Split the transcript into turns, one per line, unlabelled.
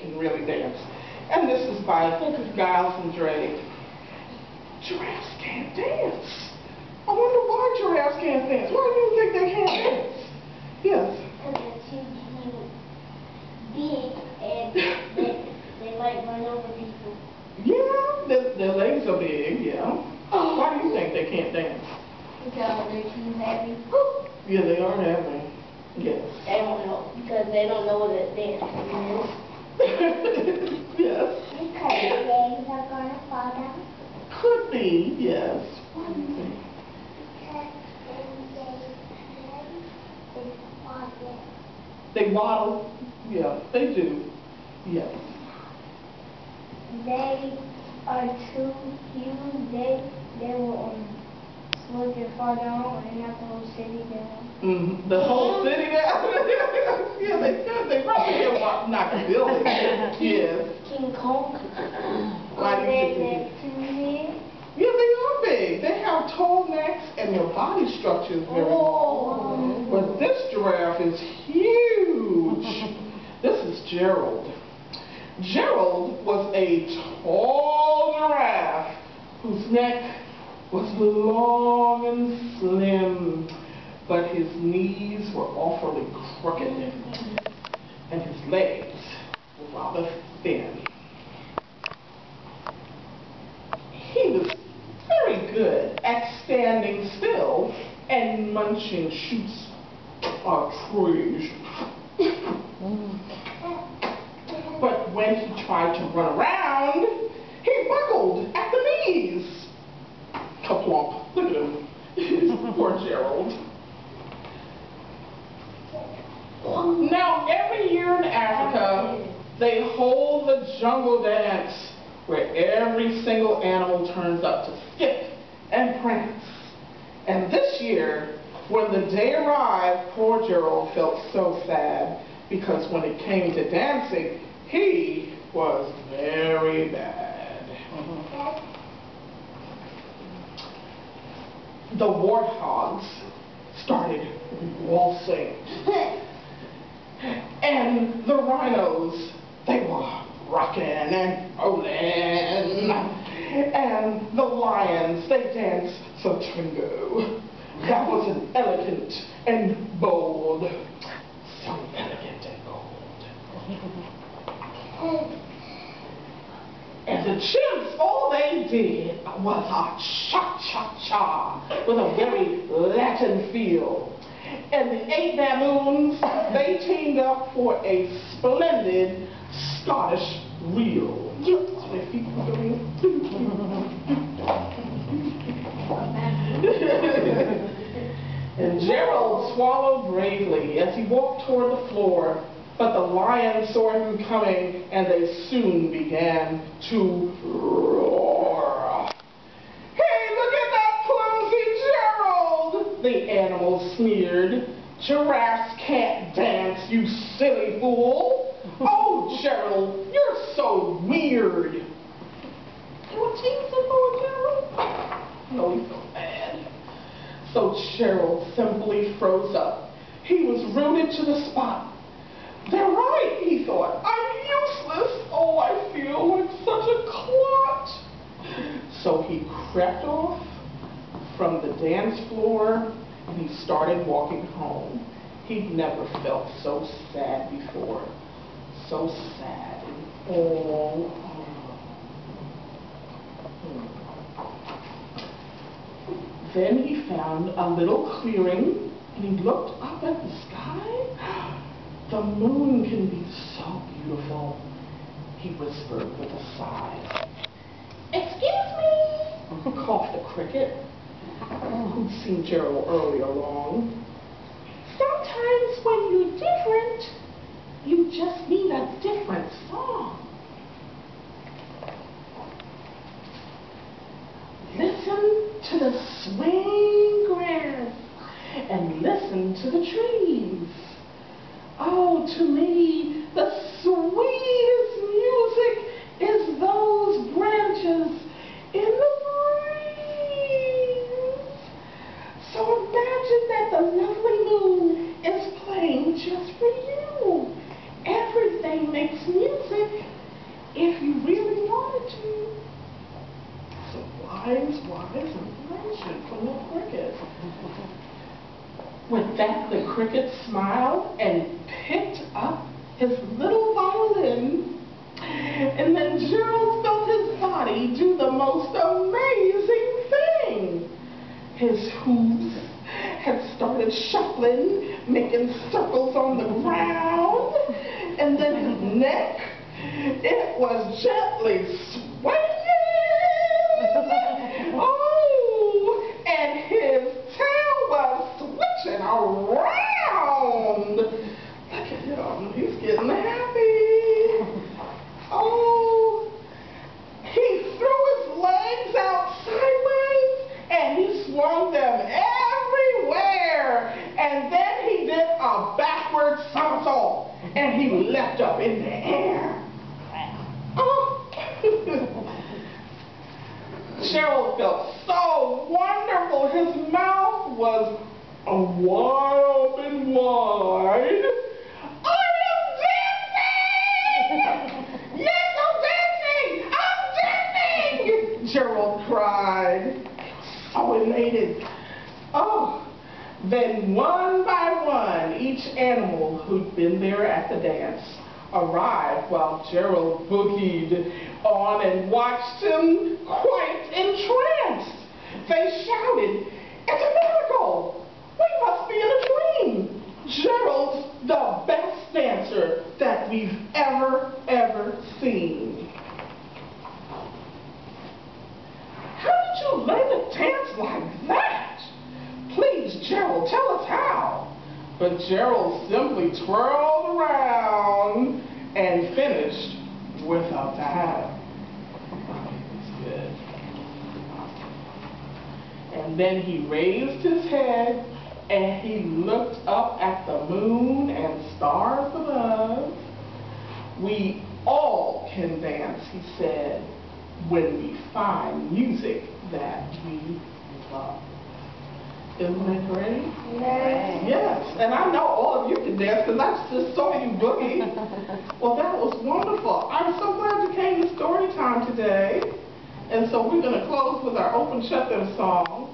can really dance. And this is by, I think it's Giles Andreae. Giraffes can't dance. I wonder why giraffes can't dance. Why do you think they can't dance? Yes.
Because they're too big and they might run over people.
Yeah, their legs are big, yeah. Why do you think they can't dance?
Because they're too heavy.
Yeah, they are heavy. Yes.
They don't know, because they don't know what a dance is.
Yes.
Because their legs are going to fall down.
Could be, yes. Why do you think? They waddle. Yeah, they do. Yes.
They are too huge. They will slip and fall down and knock the whole city down.
The whole city down? Yeah, they could. They probably can knock a building. Yes.
King Kong.
Why do you think
they're too big.
Yeah, they are big. They have tall necks and their body structure is very long. But this giraffe is huge. This is Gerald. Gerald was a tall giraffe whose neck was long and slim, but his knees were awfully crooked and his legs were rather thin. He was very good at standing still and munching shoots of trees. But when he tried to run around, he buckled at the knees. Kaplump. Look at him. Poor Gerald. Now, every year in Africa, they hold the jungle dance where every single animal turns up to skip and prance. And this year, when the day arrived, poor Gerald felt so sad because when it came to dancing, he was very bad. The warthogs started waltzing. And the rhinos, they were rocking and rolling. And the lions, they danced some tango. That was an elegant and bold. So elegant and bold. And the chimps, all they did was a cha-cha-cha with a very Latin feel. And the 8 baboons, they teamed up for a splendid Scottish reel. So their feet were going. And Gerald swallowed bravely as he walked toward the floor, but the lions saw him coming, and they soon began to roar. Hey, look at that clumsy Gerald! The animals sneered. Giraffes can't dance, you silly fool. Oh, Gerald, you're so weird. You were teasing for Gerald? No, he's so bad. So Gerald simply froze up. He was rooted to the spot. They're right, he thought. I'm useless. Oh, I feel like such a clot. So he crept off from the dance floor and he started walking home. He'd never felt so sad before. So sad. Oh. Then he found a little clearing and he looked up at the sky. The moon can be so beautiful, he whispered with a sigh. Excuse me, coughed the cricket, who'd seen Gerald earlier along. Sometimes when you're different, you just need a different song. Listen to the swaying grass and listen to the trees. Oh, to me, the sweetest music is those branches in the breeze. So imagine that the lovely moon is playing just for you. Everything makes music if you really wanted to. Some wise information from the cricket. With that, the cricket smiled and picked up his little violin, and then Gerald felt his body do the most amazing thing. His hooves had started shuffling, making circles on the ground, and then his neck, it was gently swaying. Oh, and his tail was switching around. Look at him, he's getting happy. Oh, he threw his legs out sideways and he swung them everywhere. And then he did a backward somersault and he leapt up in the air. Oh. Gerald felt so wonderful. His mouth was wide open wide. I am dancing! Yes, I'm dancing! I'm dancing! Gerald cried, so elated. Oh, then one by one, each animal who'd been there at the dance arrived while Gerald boogied on and watched him quite entranced. They shouted, "It's a miracle! We must be in a dream! Gerald's the best dancer that we've ever seen." How did you learn to dance like that? Please, Gerald, tell us how. But Gerald simply twirled around and finished with a bow. That's good. And then he raised his head and he looked up at the moon and stars above. "We all can dance," he said, "when we find music that we love." Isn't that great?
Yes.
Yes, and I know all of you can dance because I just saw you boogie. Well, that was wonderful. I'm so glad you came to Storytime today. And so we're going to close with our open shut them song.